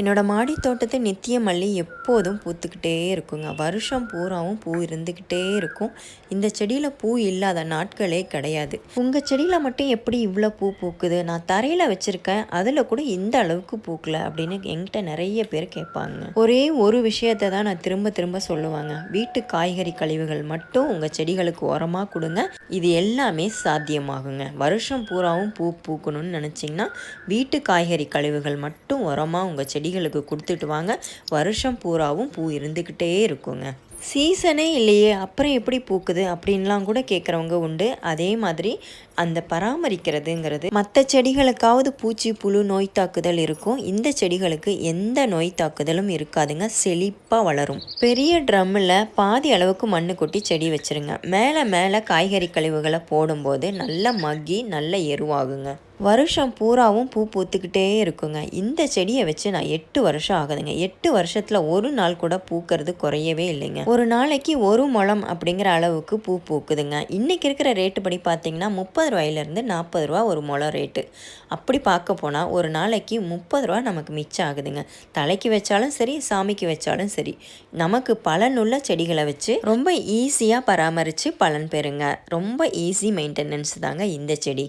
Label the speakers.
Speaker 1: என்னோட மாடி தோட்டத்து நித்திய மல்லி எப்போதும் பூத்துக்கிட்டே இருக்குங்க. வருஷம் பூராவும் பூ இருந்துக்கிட்டே இருக்கும். இந்த செடியில் பூ இல்லாத நாட்களே கிடையாது. உங்கள் செடியில் மட்டும் எப்படி இவ்வளோ பூ பூக்குது? நான் தரையில் வச்சுருக்கேன், அதில் கூட இந்த அளவுக்கு பூக்கலை அப்படின்னு என்கிட்ட நிறைய பேர் கேட்பாங்க. ஒரே ஒரு விஷயத்தை தான் நான் திரும்ப திரும்ப சொல்லுவாங்க. வீட்டு காய்கறி கழிவுகள் மட்டும் உங்கள் செடிகளுக்கு உரமாக கொடுங்க. இது எல்லாமே சாத்தியமாகுங்க. வருஷம் பூராவும் பூ பூக்கணும்னு நினச்சிங்கன்னா வீட்டு காய்கறி கழிவுகள் மட்டும் உரமாக உங்கள் செடிகளுக்கு கொடுத்துட்டு வாங்க. வருஷம் பூராவும் பூ இருந்துக்கிட்டே இருக்குங்க. சீசனே இல்லையே அப்புறம் எப்படி பூக்குது அப்படின்லாம் கூட கேட்குறவங்க உண்டு. அதே மாதிரி அந்த பராமரிக்கிறதுங்கிறது மற்ற செடிகளுக்காவது பூச்சி புழு நோய் தாக்குதல் இருக்கும். இந்த செடிகளுக்கு எந்த நோய் தாக்குதலும் இருக்காதுங்க. செழிப்பாக வளரும். பெரிய ட்ரம்மில் பாதி அளவுக்கு மண்ணு கொட்டி செடி வச்சுருங்க. மேலே காய்கறி கழிவுகளை போடும்போது நல்லா மக்கி நல்ல எருவாகுங்க. வருஷம் பூராவும் பூ பூத்துக்கிட்டே இருக்குங்க. இந்த செடியை வச்சு நான் 8 வருஷம் ஆகுதுங்க. 8 வருஷத்தில் ஒரு நாள் கூட பூக்கிறது குறையவே இல்லைங்க. ஒரு நாளைக்கு 1 முழம் அப்படிங்கிற அளவுக்கு பூ பூக்குதுங்க. இன்றைக்கி இருக்கிற ரேட்டு படி பார்த்தீங்கன்னா 30 ரூபாயிலேருந்து 40 ரூபா ஒரு முழம் ரேட்டு. அப்படி பார்க்க போனால் ஒரு நாளைக்கு 30 ரூபா நமக்கு மிச்சம் ஆகுதுங்க. தலைக்கு வச்சாலும் சரி, சாமிக்கு வச்சாலும் சரி, நமக்கு பலனுள்ள செடிகளை வச்சு ரொம்ப ஈஸியாக பராமரித்து பலன் பெறுங்க. ரொம்ப ஈஸி மெயின்டெனன்ஸ் தாங்க இந்த செடி.